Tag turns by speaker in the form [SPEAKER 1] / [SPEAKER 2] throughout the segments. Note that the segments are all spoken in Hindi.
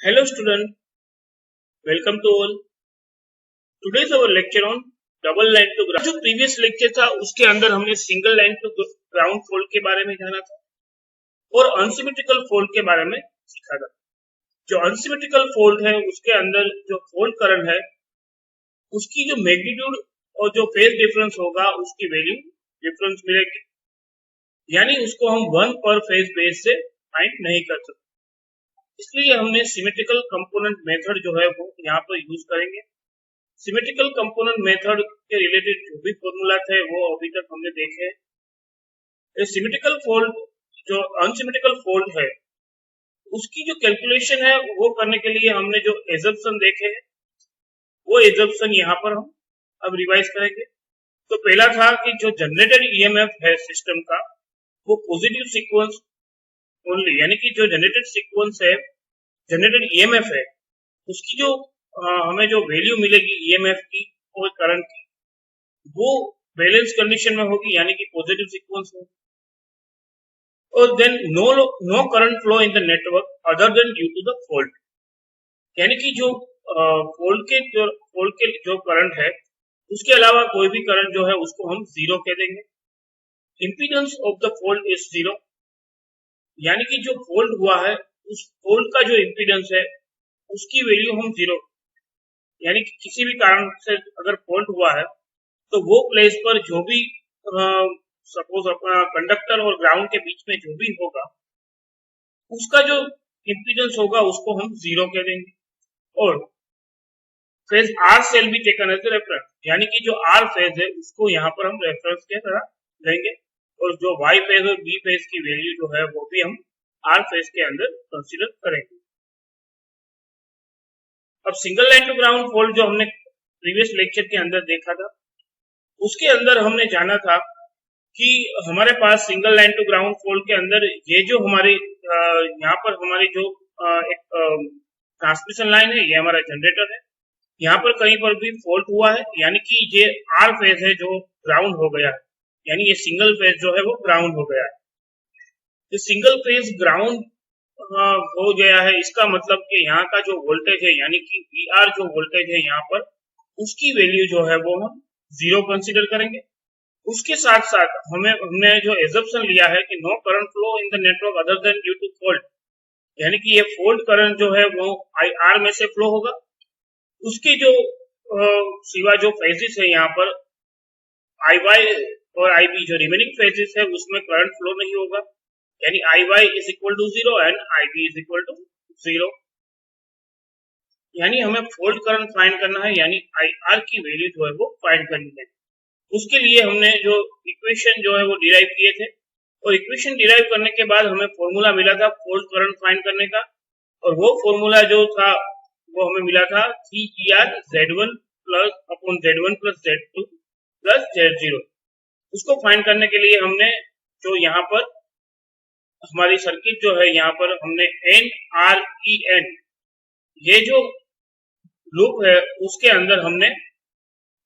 [SPEAKER 1] Hello student, welcome to all. Today's our lecture on double line to ground. जो प्रीवियस लेक्चर था उसके अंदर हमने single line to ground fault के बारे में जाना था और अनसिमेट्रिकल फोल्ड के बारे में सीखा था। जो अनसिमेट्रिकल फोल्ड है उसके अंदर जो फोल्ड करंट है उसकी जो मैग्नीट्यूड और जो फेज डिफरेंस होगा उसकी वैल्यू डिफरेंस मिलेगी, यानी उसको हम वन पर फेज बेस से फाइंड नहीं कर सकते। इसलिए हमने सिमेट्रिकल कंपोनेंट मेथड जो है वो यहाँ पर यूज करेंगे। सिमेट्रिकल कंपोनेंट मेथड के रिलेटेड जो भी फॉर्मूला थे वो अभी तक हमने देखे। सिमेट्रिकल फोल्ड जो अनसिमेट्रिकल फोल्ड है उसकी जो कैलकुलेशन है वो करने के लिए हमने जो एजम्पशन देखे हैं वो एजम्पशन यहाँ पर हम अब रिवाइज करेंगे। तो पहला था कि जो जनरेटेड ईएमएफ है सिस्टम का वो पॉजिटिव सीक्वेंस ओनली, यानी कि जो जनरेटेड सीक्वेंस है, जनरेटेड ईएमएफ है, उसकी जो हमें जो वैल्यू मिलेगी ईएमएफ की और करंट की वो बैलेंस कंडीशन में होगी, यानी कि पॉजिटिव सीक्वेंस में। और then no current flow in the network other than due to the fault, यानी कि जो फोल्ड के जो करंट है उसके अलावा कोई भी करंट जो है उसको हम जीरो कह देंगे। Impedance of the fold is zero, यानी कि जो फोल्ड हुआ है उस फोल्ड का जो इंपीडेंस है उसकी वैल्यू हम जीरो, यानी कि किसी भी कारण से अगर फोल्ड हुआ है तो वो प्लेस पर जो भी सपोज अपना कंडक्टर और ग्राउंड के बीच में जो भी होगा उसका जो इंपीडेंस होगा उसको हम जीरो कह देंगे। और फेज आर सेल भी टेकन एज रेफरेंस, यानी कि जो आर फेज है उसको यहाँ पर हम रेफरेंस के तरह लेंगे और जो वाई फेज और बी फेज की वैल्यू जो है वो भी हम आर फेज के अंदर कंसीडर करेंगे। अब single line to ground fault जो हमने प्रीवियस लेक्चर के अंदर देखा था उसके अंदर हमने जाना था कि हमारे पास single line to ground fault के अंदर ये जो हमारी यहाँ पर हमारी जो एक ट्रांसमिशन लाइन है ये हमारा जनरेटर है, यहाँ पर कहीं पर भी फॉल्ट हुआ है यानी कि ये आर फेज है जो ग्राउंड हो गया है, यानी ये सिंगल फेज जो है वो ग्राउंड हो गया है। तो सिंगल फेज ग्राउंड हो गया है, इसका मतलब कि यहाँ का जो वोल्टेज है यानी कि वी आर जो वोल्टेज है यहाँ पर उसकी वैल्यू जो है वो हम जीरो कंसीडर करेंगे। उसके साथ साथ हमने जो एजम्पशन लिया है कि no current flow in the network other than due to fault, यानी कि ये फॉल्ट करंट जो है वो आई आर में से फ्लो होगा। उसके जो सिवा जो फेजेस है यहाँ पर आई वाई और आई बी जो रिमेनिंग फेजेस है उसमें करंट फ्लो नहीं होगा, यानी I Y is equal to zero and I B is equal to zero. यानी हमें फोल्ड करंट फाइंड करना है, यानी आई आर की वैल्यू जो है वो फाइंड करनी है। उसके लिए हमने जो इक्वेशन जो है वो डिराइव किए थे और इक्वेशन डिराइव करने के बाद हमें फॉर्मूला मिला था फोल्ड करंट फाइंड करने का, और वो फॉर्मूला जो था वो हमें मिला था CER Z1 plus upon Z1 plus Z2 plus Z0। उसको फाइंड करने के लिए हमने जो यहाँ पर हमारी सर्किट जो है यहाँ पर हमने NREN ये जो लूप है उसके अंदर हमने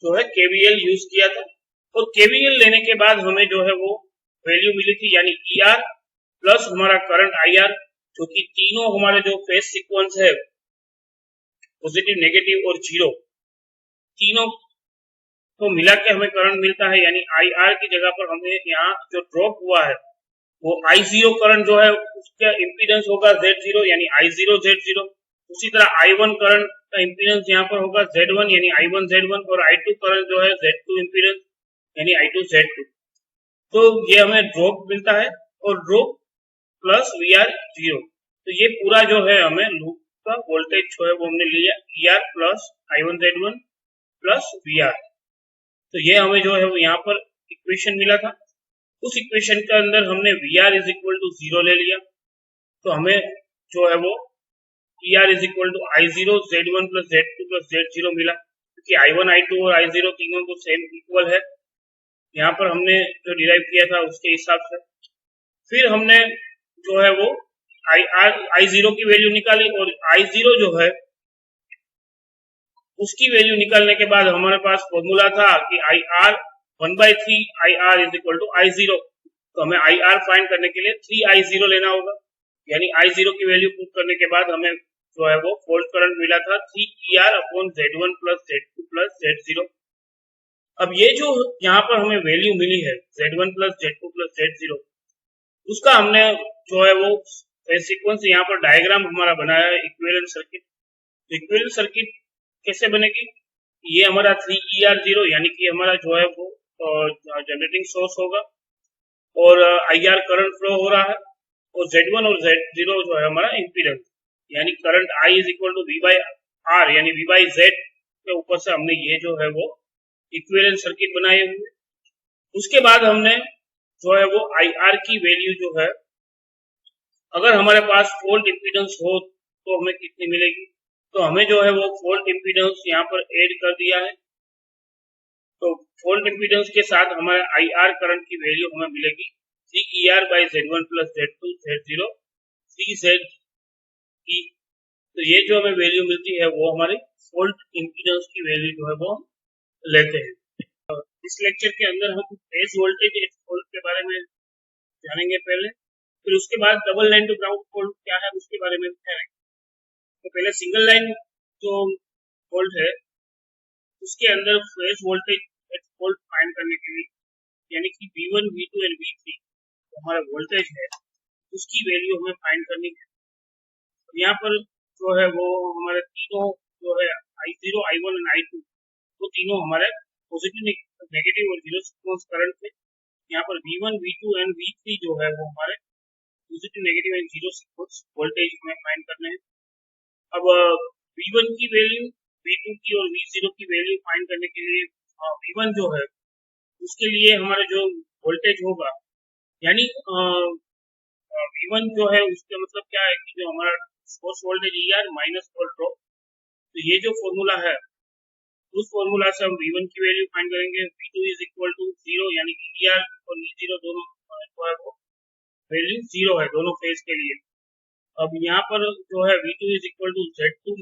[SPEAKER 1] जो है KVL यूज किया था और KVL लेने के बाद हमें जो है वो वैल्यू मिली थी, यानी ER प्लस हमारा करंट IR, जो कि तीनों हमारे जो फेज सीक्वेंस है पॉजिटिव नेगेटिव और जीरो तीनों को मिला के हमें करंट मिलता है, यानी IR की जगह पर हमें यहाँ जो ड्रॉप हुआ है वो I0 करंट जो है उसका इंपीडेंस होगा Z0 यानी I0 Z0। उसी तरह I1 करंट का इंपीडेंस यहाँ पर होगा Z1 यानी I1 Z1 और I2 करंट जो है Z2 इंपीडेंस यानी I2 Z2। तो ये हमें ड्रॉप मिलता है और ड्रॉप प्लस VR 0। तो ये पूरा जो है हमें लूप का वोल्टेज जो है वो हमने लिया ER plus I1 Z1 plus VR। तो ये हमें जो है वो यहाँ पर इक्वेशन मिला था। उस इक्वेशन के अंदर हमने VR is equal to zero ले लिया, तो हमें जो है वो ER is equal to I0 Z1 plus Z2 plus Z0 मिला, क्योंकि I1 I2 और I0 तीनों को सेम इक्वल है। यहाँ पर हमने जो डिराइव किया था उसके हिसाब से फिर हमने जो है वो I0 की वैल्यू निकाली और I0 जो है उसकी वैल्यू निकालने के बाद हमारे पास फॉर्मूला था कि IR 1/3 IR is equal to I0। तो हमें IR फाइंड करने के लिए 3 I0 लेना होगा, यानी I0 की वैल्यू पुट करने के बाद हमें जो है वो फॉल्ट करंट मिला था 3ER upon Z1 plus Z2 plus Z0। अब ये जो यहाँ पर हमें वैल्यू मिली है Z1 plus Z2 plus Z0, उसका हमने जो है वो सीक्वेंस यहाँ पर डायग्राम हमारा बनाया है इक्विवेलेंट सर्किट। इक्विवेलेंट सर्किट कैसे बनेगी? ये हमारा 3ER0 यानी कि हमारा जो है वो जनरेटिंग सोर्स होगा और IR करंट फ्लो हो रहा है और Z1 और Z0 जो है हमारा इम्पीडेंस, यानी current I is equal to V by R यानी V बाई Z के ऊपर से हमने ये जो है वो इक्विवेलेंट सर्किट बनाए हुए। उसके बाद हमने जो है वो IR की वैल्यू जो है, अगर हमारे पास फॉल्ट इम्पीडेंस हो तो हमें कितनी मिलेगी, तो हमें जो है वो फॉल्ट इम्पीडेंस यहाँ पर ऐड कर दिया है। तो फॉल्ट इम्पीडेंस के साथ हमारे IR करंट की वैल्यू हमें मिलेगी 3ER by Z1 plus Z2 Z0 3Z की। तो ये जो हमें वैल्यू मिलती है वो हमारे फॉल्ट इम्पीडेंस की वैल्यू जो है वो लेते हैं। इस लेक्चर के अंदर हम फेज वोल्टेज एट फॉल्ट के बारे में जानेंगे पहले, फिर उसके बाद double line to ground fault क्या है उसके बारे में जानेंगे। तो पहले सिंगल लाइन जो फॉल्ट है उसके अंदर phase voltage at fault find करने के लिए, यानी कि V1, V2 एंड V3 जो हमारा वोल्टेज है उसकी वैल्यू हमें फाइंड करनी है। तो यहाँ पर जो है वो हमारे तीनों जो है I0, I1 एंड I2 वो तीनों हमारे पॉजिटिव, नेगेटिव और जीरो सीक्वेंस करंट थे। यहाँ पर V1, V2 एंड V3 जो है वो हमारे positive, negative and zero sequence voltage हमें फाइंड करने हैं। अब V1 की वैल्यू, V2 की और V0 की वैल्यू फाइंड करने के लिए V1 जो है उसके लिए हमारा जो वोल्टेज होगा, यानी V1 जो है उसका मतलब क्या है कि जो हमारा source voltage ER minus volt drop, तो ये जो फॉर्मूला है उस फॉर्मूला से हम V1 की वैल्यू फाइंड करेंगे। V2 इज इक्वल टू 0 यानी कि ER और E0 दोनों जो है वो वैल्यू 0 है दोनों फेज के लिए। अब यहाँ पर जो है V2 is equal to Z2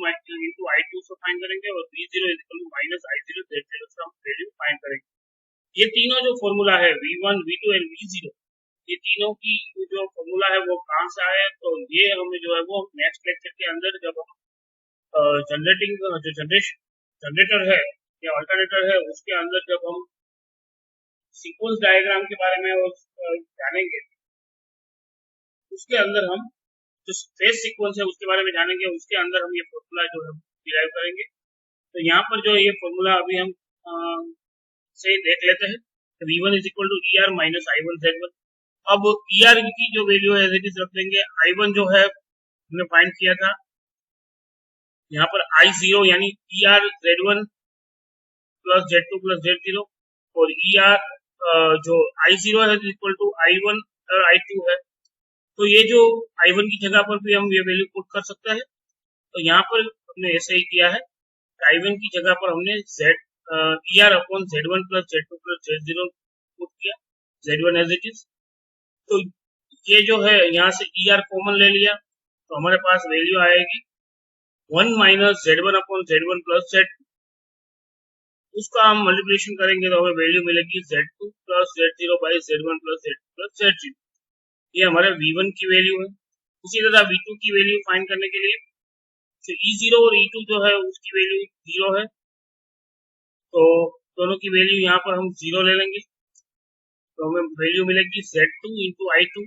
[SPEAKER 1] into I2 से फाइंड करेंगे और V0 is equal to minus I0 Z0 से हम वैल्यू फाइंड करेंगे। ये तीनों जो फॉर्मूला है V1, V2 एंड V0, ये तीनों की जो फॉर्मूला है वो कहाँ से आया है, तो ये हमें जो है वो नेक्स्ट लेक्चर के अंदर जब हम जनरेटिंग जो जनरेटर है या अल्टरनेटर है उसके अंदर जब हम सीक्वेंस डायग्राम के बारे में जानेंगे, उसके अंदर हम जो फेज सीक्वेंस है उसके बारे में जानेंगे, उसके अंदर हम ये फॉर्मूला जो है डिराइव करेंगे। तो यहाँ पर जो ये फॉर्मूला अभी हम से देख लेते हैं। तो V1 is equal to ER minus I1 Z1। अब ER की जो वैल्यू है एज इट इज रख देंगे। I1 जो है हमने फाइंड किया था, यहाँ पर I0 यानी ER Z1 plus Z2 plus Z0 और ER जो I0 है इक्वल टू I1 और I2 है। तो ये जो I1 की जगह पर भी हम ये वैल्यू पुट कर सकते हैं। तो यहाँ पर हमने ऐसे ही किया है, I1 की जगह पर हमने ER upon Z1 plus Z2 plus Z0 put किया, Z1 एज इट इज। तो ये जो है यहाँ से ER कॉमन ले लिया तो हमारे पास वैल्यू आएगी 1 minus Z1 upon Z1 plus Z2। उसका हम मल्टीप्लिकेशन करेंगे तो हमें वैल्यू मिलेगी Z2 plus Z0 by Z1 plus Z2 plus Z0। ये हमारे V1 की वैल्यू है। उसी तरह V2 की वैल्यू फाइंड करने के लिए तो E0 और E2 जो है उसकी वैल्यू 0 है, तो दोनों की वैल्यू यहाँ पर हम 0 ले लेंगे तो हमें वैल्यू मिलेगी Z2 इंटू I2।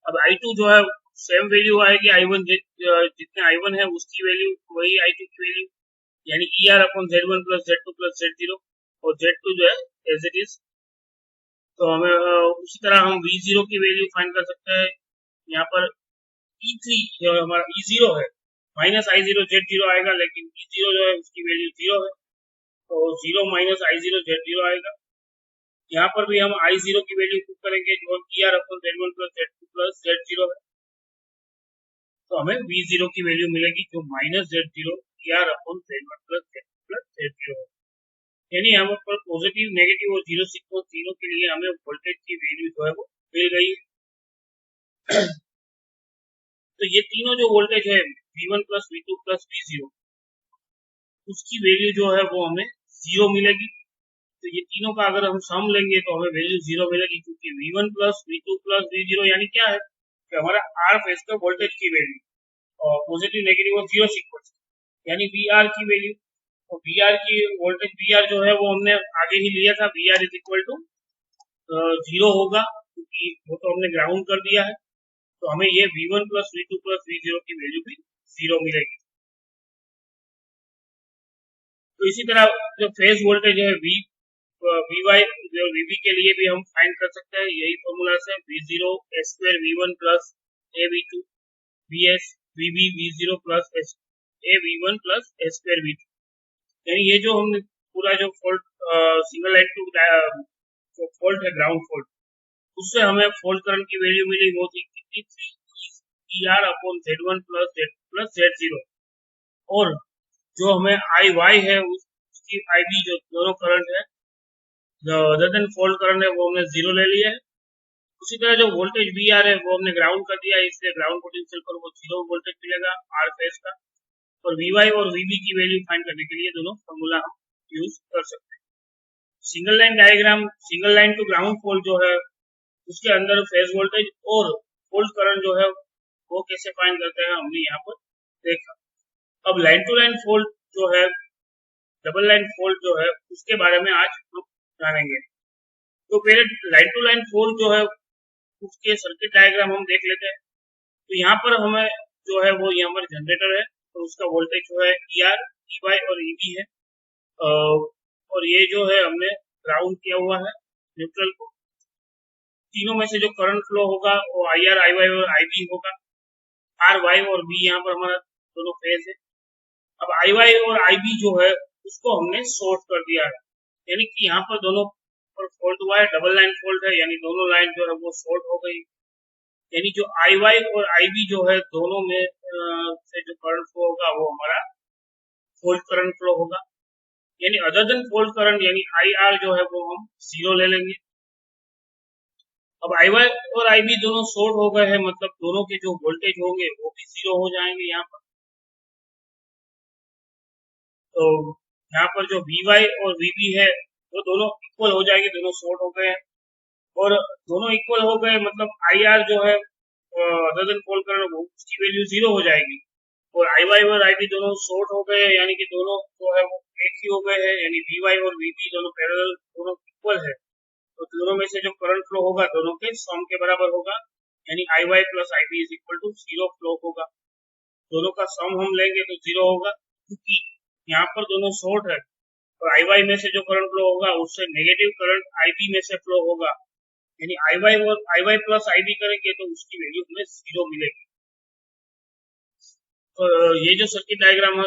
[SPEAKER 1] अब I2 जो है सेम वैल्यू आएगी I1, जितने I1 है उसकी वैल्यू वही I2 की वैल्यू, यानी ER upon Z1 plus Z2 plus Z0 और Z2 जो है एज इट इज। तो हमें उसी तरह हम V0 की वैल्यू फाइंड कर सकते हैं। यहाँ पर E3 जो हमारा E0 है माइनस I0 Z0 आएगा, लेकिन E0 जो है उसकी वैल्यू 0 है तो 0 माइनस I0 Z0 आएगा। यहाँ पर भी हम I0 की वैल्यू पुट करेंगे जो ER upon Z1 plus Z2 plus Z0 है, तो हमें V0 की वैल्यू मिलेगी जो minus Z0 ER upon Z1 plus Z2 plus Z0 है। यानी यहाँ पर पॉजिटिव, नेगेटिव और जीरो सीक्वेंस तीनों के लिए हमें वोल्टेज की वैल्यू जो है वो मिल गई। तो ये तीनों जो वोल्टेज है V1 plus V2 plus V0 उसकी वैल्यू जो है वो हमें 0 मिलेगी। तो ये तीनों का अगर हम सम लेंगे तो हमें वैल्यू 0 मिलेगी, क्योंकि V1 plus V2 plus V0 यानी क्या है कि हमारा R फेज का वोल्टेज की वैल्यू पॉजिटिव नेगेटिव और जीरो सीक्वेंस, यानी वी आर की वैल्यू, तो वी आर की वोल्टेज वी आर जो है वो हमने आगे ही लिया था, V R is equal to zero होगा, क्योंकि वो तो हमने ग्राउंड कर दिया है, तो हमें ये V1 plus V2 plus V0 की वैल्यू भी जीरो मिलेगी। तो इसी तरह जो फेज वोल्टेज है वी वाई और वीबी के लिए भी हम फाइंड कर सकते हैं, यही फॉर्मूला से V0 S square V1 plus a V2 VS VB V0 plus a V1 plus S square V2, यानी ये जो हमने पूरा जो fault single line to fault है ग्राउंड फॉल्ट, उससे हमें फॉल्ट करंट की वैल्यू मिली वो थी कितनी, ER upon Z1 plus Z0, और जो हमें IY है उसकी IB जो दोनों करंट है अदर देन फॉल्ट करंट है वो हमने जीरो ले लिया है। उसी तरह जो वोल्टेज VR है वो हमने ग्राउंड कर दिया है, इसलिए ग्राउंड पोटेंशियल पर वो जीरो वोल्टेज मिलेगा आर फेज का, और VY और VB की वैल्यू फाइंड करने के लिए दोनों फॉर्मूला हम यूज कर सकते हैं। Single line diagram, single line to ground fault जो है उसके अंदर फेज वोल्टेज और फॉल्ट करंट जो है वो कैसे फाइंड करते हैं हमने यहाँ पर देखा। अब लाइन टू लाइन फॉल्ट जो है, डबल लाइन फॉल्ट जो है, उसके बारे में आज हम जानेंगे। तो पहले लाइन टू लाइन फॉल्ट जो है उसके सर्किट डायग्राम हम देख लेते हैं। तो यहाँ पर हमें जो है वो यहाँ पर जनरेटर है, तो उसका वोल्टेज जो है ER, EY और EB है, और ये जो है हमने ग्राउंड किया हुआ है न्यूट्रल को। तीनों में से जो करंट फ्लो होगा वो IR, IY और IB होगा। RY और B यहाँ पर हमारा दोनों फेज है। अब IY और IB जो है उसको हमने शॉर्ट कर दिया है, यानी कि यहाँ पर दोनों पर फॉल्ट हुआ है, डबल लाइन फॉल्ट है, यानी दोनों लाइन जो है वो शॉर्ट हो गई, यानी जो IY और IB जो है दोनों में से जो करंट फ्लो होगा वो हमारा फॉल्ट करंट फ्लो होगा, यानी अदर देन फॉल्ट करंट यानी IR जो है वो हम जीरो ले लेंगे। अब IY और IB दोनों शॉर्ट हो गए हैं, मतलब दोनों के जो वोल्टेज होंगे वो भी जीरो हो जाएंगे यहाँ पर। तो यहाँ पर जो VY और VB है वो दोनों इक्वल हो जाएंगे, दोनों शॉर्ट हो गए हैं, और दोनों इक्वल हो गए मतलब IR जो है अदर देन फॉल्ट करंट उसकी वैल्यू जीरो हो जाएगी, और IY और IB दोनों शॉर्ट हो गए, यानी कि दोनों जो है वो एक ही हो गए हैं, यानी VY और VB दोनों पैरेलल, दोनों इक्वल है, तो दोनों में से जो करंट फ्लो होगा दोनों के सम के बराबर होगा, यानी IY plus IB is equal to zero flow होगा। दोनों का सम हम लेंगे तो जीरो होगा, क्योंकि यहाँ पर दोनों शॉर्ट है, और IY में से जो करंट फ्लो होगा उससे नेगेटिव करंट IB में से फ्लो होगा, यानी IY और IY प्लस IB करेंगे तो उसकी वैल्यू हमें जीरो मिलेगी। तो ये जो सर्किट डायग्राम है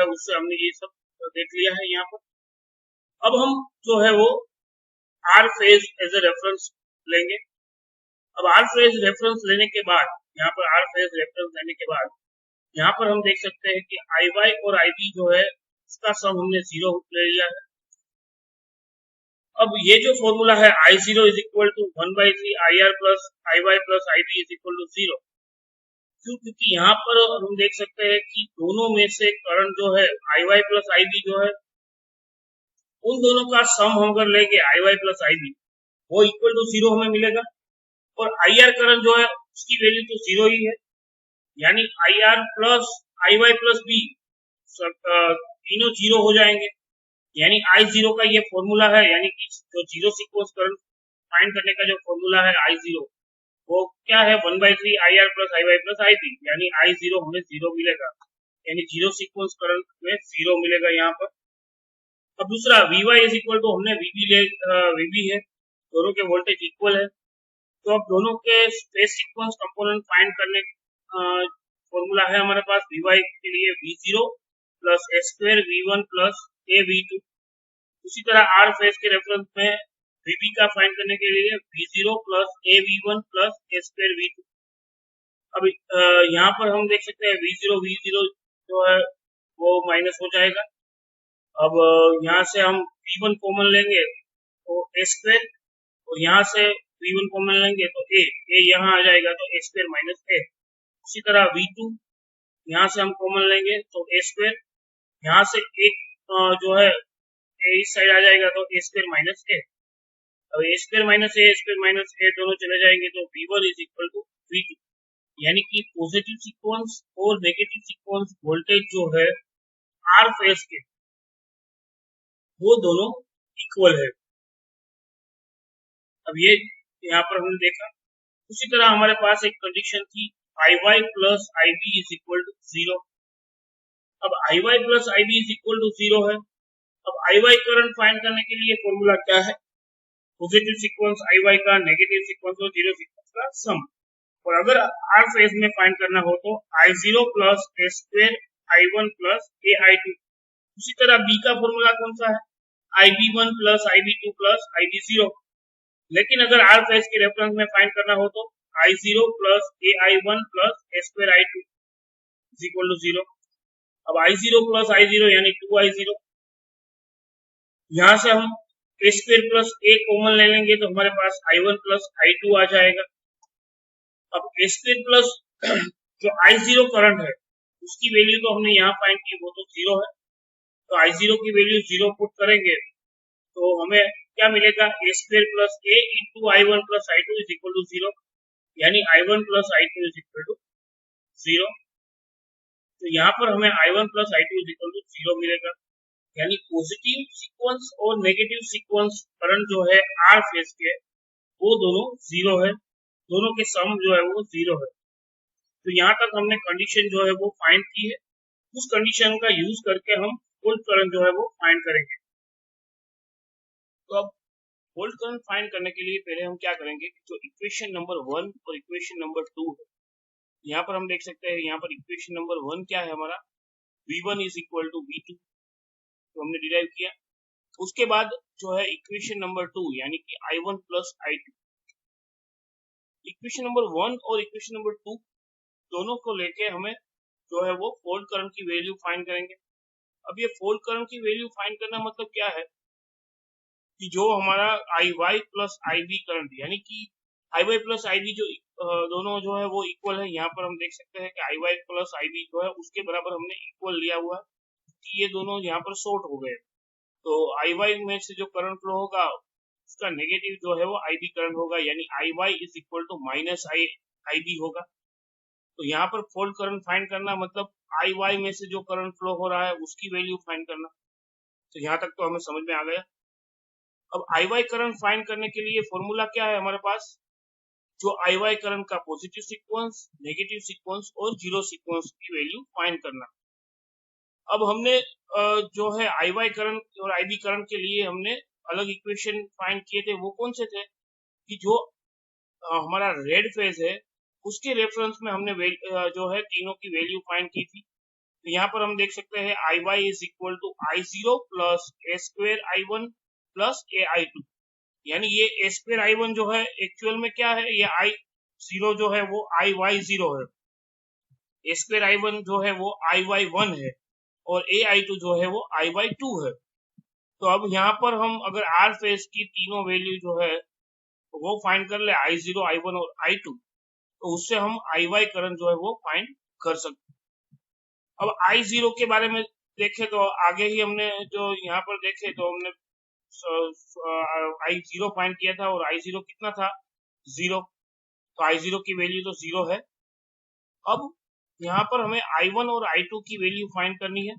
[SPEAKER 1] उससे हमने ये सब देख लिया है यहाँ पर। अब हम जो है वो R phase as a reference लेंगे। अब आर फेज रेफरेंस लेने के बाद, यहाँ पर आर फेज रेफरेंस लेने के बाद यहाँ पर हम देख सकते हैं कि IY और IB जो है इसका सम हमने जीरो ले लिया है। अब ये जो फॉर्मूला है I0 is equal to 1/3 IR plus IY plus IB is equal to zero, क्योंकि यहाँ पर हम देख सकते हैं कि दोनों में से करंट जो है IY प्लस IB जो है उन दोनों का सम हम अगर लेंगे IY प्लस IB वो इक्वल टू जीरो हमें मिलेगा, और IR करंट जो है उसकी वैल्यू तो जीरो ही है, यानी IR plus IY plus B तीनों जीरो हो जाएंगे, यानी I0 का ये फॉर्मूला है, यानी कि जो जीरो सीक्वेंस करंट फाइंड करने का जो फॉर्मूला है I0 वो क्या है 1/3 IR plus IY plus IB, यानी I0 हमें जीरो मिलेगा, यानी जीरो सीक्वेंस करंट में जीरो मिलेगा यहाँ पर। अब दूसरा VY इज इक्वल टू हमने VB है, दोनों के वोल्टेज इक्वल है, तो अब दोनों के फेज सीक्वेंस कंपोनेंट फाइंड करने फॉर्मूला है हमारे पास VY के लिए V0 plus S square V1 plus a V2। उसी तरह R फेज के रेफरेंस में VB का फाइंड करने के लिए V0 plus a V1 plus a square V2। अब यहाँ पर हम देख सकते हैं V0 जो है वो माइनस हो जाएगा। अब यहाँ से हम V1 कॉमन लेंगे तो ए स्क्वायर, और यहाँ से V1 कॉमन लेंगे तो ए यहाँ आ जाएगा तो ए स्क्वायर माइनस ए। उसी तरह V2 यहाँ से हम कॉमन लेंगे तो ए स्क्वायर, यहाँ से एक जो है ए इस साइड आ जाएगा तो ए स्क्वायर माइनस ए। अब ए स्क्वायर माइनस ए दोनों चले जाएंगे तो V1 is equal to V2, यानी कि पॉजिटिव सीक्वेंस और नेगेटिव सीक्वेंस वोल्टेज जो है आर फेज के, वो दोनों इक्वल है। अब ये यहाँ पर हमने देखा। उसी तरह हमारे पास एक कंडीशन थी I Y plus I B is equal to 0। अब I Y plus I B is equal to 0 है। अब आई वाई करंट फाइंड करने के लिए फॉर्मूला क्या है? पॉजिटिव सीक्वेंस आई वाई का, नेगेटिव सीक्वेंस और जीरो सीक्वेंस का सम। और अगर आर फेज में फाइंड करना हो तो I zero plus a square I one plus a I two. उसी तरह बी का फॉर्मूला कौन सा है? I B one plus I B two plus I B zero. लेकिन अगर आर फेज के रेफरेंस में फाइंड करना हो तो I zero plus a I one plus a square I two is equal to 0। अब I zero plus I zero यानी 2i0। यहां से हम a square plus a common ले लेंगे तो हमारे पास I one plus I two आ जाएगा। अब ए स्क्वेयर प्लस जो आई जीरो करंट है उसकी वैल्यू तो हमने यहाँ फाइंड की, वो तो 0 है। तो आई जीरो की वैल्यू 0 पुट करेंगे तो हमें क्या मिलेगा? A square plus a into I one plus I two is equal to 0, यानी I one plus I two is equal to 0। तो यहाँ पर हमें I one plus I two is equal to 0 मिलेगा। यानी पॉजिटिव सीक्वेंस और नेगेटिव सीक्वेंस करंट जो है आर फेज के, वो दोनों 0 है। दोनों के सम जो है वो 0 है। तो यहाँ तक हमने कंडीशन जो है वो फाइंड की है। उस कंडीशन का यूज करके हम वोल्ट करंट जो है वो फाइंड करेंगे। तो अब वोल्ट करंट फाइंड करने के लिए पहले हम क्या करेंगे कि जो इक्वेशन नंबर 1 और इक्वेशन नंबर 2 है, यहाँ पर हम देख सकते हैं। यहाँ पर इक्वेशन नंबर 1 क्या है हमारा? V1 is equal to V2, तो हमने डिराइव किया। उसके बाद जो है इक्वेशन नंबर 2 यानी कि I1 plus I2। Equation number 1 और इक्वेशन नंबर 2 दोनों को लेके हमें जो है वो फॉल्ट करंट की वैल्यू फाइंड करेंगे। अब ये फॉल्ट करंट की वैल्यू फाइंड करना मतलब क्या है कि जो हमारा आई Y plus I B current, यानी कि आई वाई प्लस आई बी जो दोनों जो है वो इक्वल है। यहाँ पर हम देख सकते हैं कि आई वाई प्लस आई बी जो है उसके बराबर हमने इक्वल लिया हुआ है कि ये दोनों यहाँ पर शॉर्ट हो गए। तो आई वाई में से जो करंट फ्लो होगा उसका नेगेटिव जो है वो आई बी करंट होगा, यानी I Y is equal to minus I B होगा। तो यहाँ पर फॉल्ट करंट फाइंड करना मतलब आई वाई में से जो करंट फ्लो हो रहा है उसकी वैल्यू फाइंड करना। तो यहाँ तक तो हमें समझ में आ गया। अब आई वाई करंट फाइंड करने के लिए फॉर्मूला क्या है हमारे पास? जो आई वाई करंट का पॉजिटिव सीक्वेंस, नेगेटिव सीक्वेंस और जीरो सीक्वेंस की वैल्यू फाइंड करना। अब हमने जो है आई वाई करंट और आई बी करंट के लिए हमने अलग इक्वेशन फाइंड किए थे। वो कौन से थे कि जो हमारा रेड फेज है उसके रेफरेंस में हमने जो है तीनों की वैल्यू फाइंड की थी। तो यहाँ पर हम देख सकते हैं I Y is equal to I zero plus a square I one plus a I two. यानी ये ए स्क्वेयर आई वन जो है एक्चुअल में क्या है? ये आई जीरो जो है वो आई वाई जीरो है, ए स्क्वेयर आई वन जो है वो आई वाई वन है और ए आई टू जो है वो आई वाई टू है। तो अब यहाँ पर हम अगर आर फेज की तीनों वैल्यू जो है वो फाइंड कर ले, आई जीरो आई वन और आई टू, तो उससे हम आई वाई करंट जो है वो फाइंड कर सकते हैं। अब आई जीरो के बारे में देखें तो आगे ही हमने जो यहाँ पर देखे तो हमने आई जीरो फाइंड किया था और आई जीरो कितना था? 0। तो आई जीरो की वैल्यू तो 0 है। अब यहाँ पर हमें आई वन और आई टू की वैल्यू फाइंड करनी है।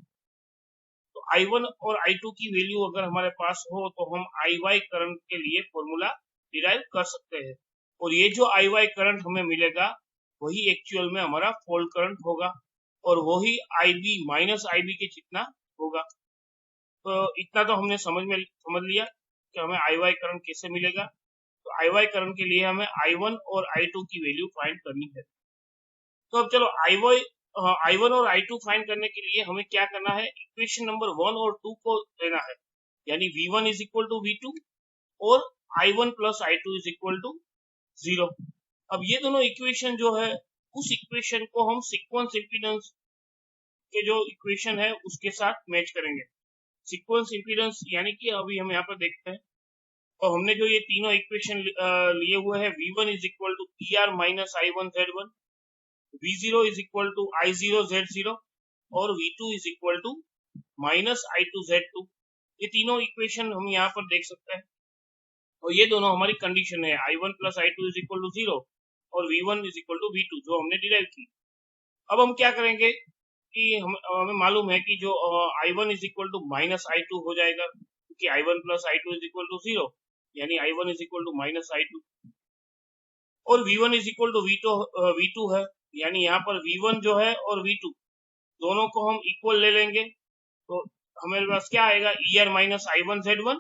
[SPEAKER 1] तो आई वन और आई टू की वैल्यू अगर हमारे पास हो तो हम आई वाई करंट के लिए फॉर्मूला डिराइव कर सकते हैं। और ये जो आई वाई करंट हमें मिलेगा वही एक्चुअल में हमारा फॉल्ट करंट होगा और वही आई बी माइनस आई बी के जितना होगा। तो इतना तो हमने समझ लिया कि हमें आई वाई करंट कैसे मिलेगा। तो आई वाई करंट के लिए हमें आई वन और आई टू की वैल्यू फाइंड करनी है। तो अब चलो आई वन और आई टू फाइंड करने के लिए हमें क्या करना है? इक्वेशन नंबर 1 और 2 को लेना है, यानी V1 is equal to V2 और I1 plus I2 is equal to 0। अब ये दोनों इक्वेशन जो है उस इक्वेशन को हम सीक्वेंस इंपीडेंस के जो इक्वेशन है उसके साथ मैच करेंगे। सीक्वेंस इंपीडेंस यानी कि अभी हम यहाँ पर देखते हैं तो हमने जो ये तीनों इक्वेशन लिए हुए हैं, V1 is equal to PR minus I1 Z1, V0 is equal to I0 Z0 और V2 is equal to minus I2 Z2। ये तीनों इक्वेशन हम यहाँ पर देख सकते हैं और ये दोनों हमारी कंडीशन है। I1 plus I2 is equal to 0 और V1 is equal to V2 जो हमने डिराइव की। अब हम क्या करेंगे कि हमें मालूम है कि जो I1 is equal to minus I2 हो जाएगा, क्योंकि I1 plus I2 is equal to 0, यानी I1 is equal to minus I2, और V1 is equal to V2 है, यानी यहाँ पर V1 जो है और V2 दोनों को हम इक्वल ले लेंगे, तो हमारे पास क्या आएगा, ER minus I1Z1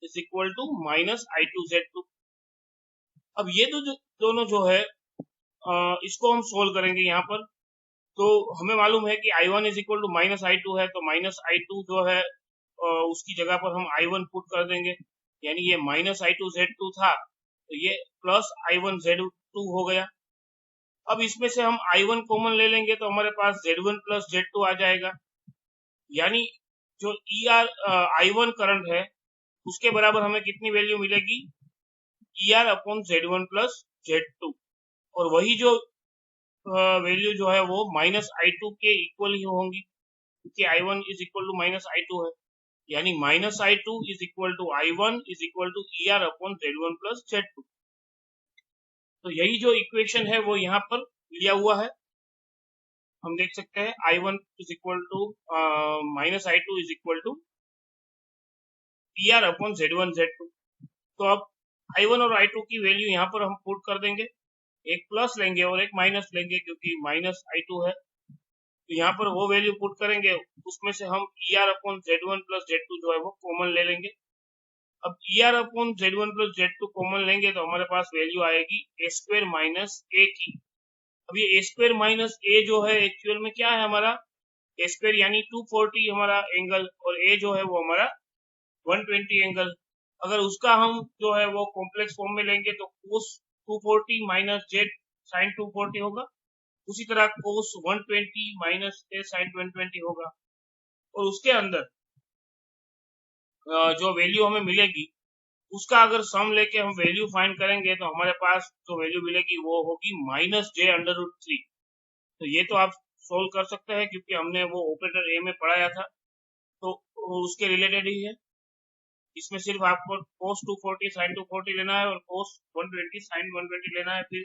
[SPEAKER 1] is equal to minus I2Z2। अब ये दोनों जो है इसको हम सोल्व करेंगे यहाँ पर। तो हमें मालूम है कि I1 is equal to minus I2 है, तो माइनस I2 जो है उसकी जगह पर हम I1 पुट कर देंगे, यानी ये माइनस I2Z2 था तो ये प्लस I1Z2 हो गया। अब इसमें से हम I1 कॉमन ले लेंगे तो हमारे पास Z1 प्लस Z2 आ जाएगा, यानी जो I1 करंट है उसके बराबर हमें कितनी वैल्यू मिलेगी, ER upon Z1 plus Z2, और वही जो वैल्यू जो है वो माइनस I2 के इक्वल ही होंगी, क्योंकि I1 is equal to minus I2 है, यानी minus I2 is equal to I1 is equal to ER upon Z1 plus Z2। तो यही जो इक्वेशन है वो यहाँ पर लिया हुआ है, हम देख सकते हैं I1 is equal to minus I2 is equal to ER upon Z1 Z2। तो अब I1 और I2 की वैल्यू यहाँ पर हम पुट कर देंगे, एक प्लस लेंगे और एक माइनस लेंगे, क्योंकि माइनस I2 है, तो यहाँ पर वो वैल्यू पुट करेंगे, उसमें से हम ER upon Z1 plus Z2 जो है वो कॉमन ले लेंगे। अब ER upon Z1 plus Z2 common लेंगे तो हमारे पास वैल्यू आएगी A स्क्वायर माइनस A की। अब ये A स्क्वायर माइनस A जो है एक्चुअल में क्या है हमारा, A स्क्वायर यानी 240 हमारा एंगल, और A जो है वो हमारा 120 एंगल। अगर उसका हम जो है वो कॉम्प्लेक्स फॉर्म में लेंगे तो cos 240 माइनस Z sin 240 होगा, उसी तरह cos 120 माइनस A sin 120 होगा, और उसके अंदर जो वैल्यू हमें मिलेगी उसका अगर सम लेके हम वैल्यू फाइंड करेंगे तो हमारे पास जो वैल्यू मिलेगी वो होगी माइनस J अंडर रूट 3। तो ये तो आप सोल्व कर सकते हैं, क्योंकि हमने वो ऑपरेटर A में पढ़ाया था, तो उसके रिलेटेड ही है। इसमें सिर्फ आपको cos 240 sin 240 लेना है और cos 120 sin 120 लेना है, फिर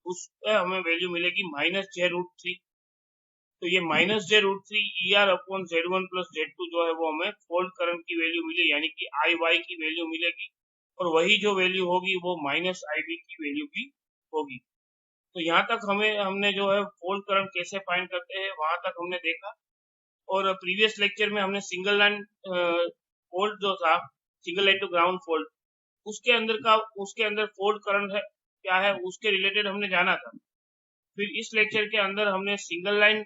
[SPEAKER 1] उसका हमें वैल्यू मिलेगी माइनस J रूट 3। तो ये minus J root 3 ER upon Z1 plus Z2 जो है वो हमें फोल्ड करंट की वैल्यू मिली, यानी कि IY की वैल्यू मिलेगी, और वही जो वैल्यू होगी वो माइनस IB की वैल्यू भी होगी। तो यहाँ तक हमने जो है फोल्ड करंट कैसे फाइंड करते हैं वहां तक हमने देखा, और प्रीवियस लेक्चर में हमने सिंगल लाइन फोल्ड जो था, single line to ground fault, उसके अंदर फोल्ड करंट है क्या है उसके रिलेटेड हमने जाना था। फिर इस लेक्चर के अंदर हमने single line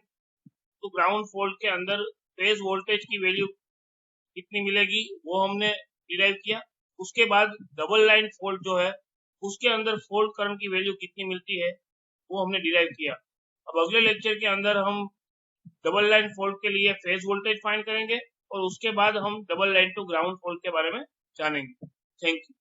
[SPEAKER 1] to ground fault के अंदर फेज वोल्टेज की वैल्यू कितनी मिलेगी वो हमने डिराइव किया। उसके बाद डबल लाइन फोल्ड जो है उसके अंदर फोल्ड करंट की वैल्यू कितनी मिलती है वो हमने डिराइव किया। अब अगले लेक्चर के अंदर हम डबल लाइन फोल्ड के लिए फेज वोल्टेज फाइंड करेंगे, और उसके बाद हम double line to ground fault के बारे में जानेंगे। Thank you.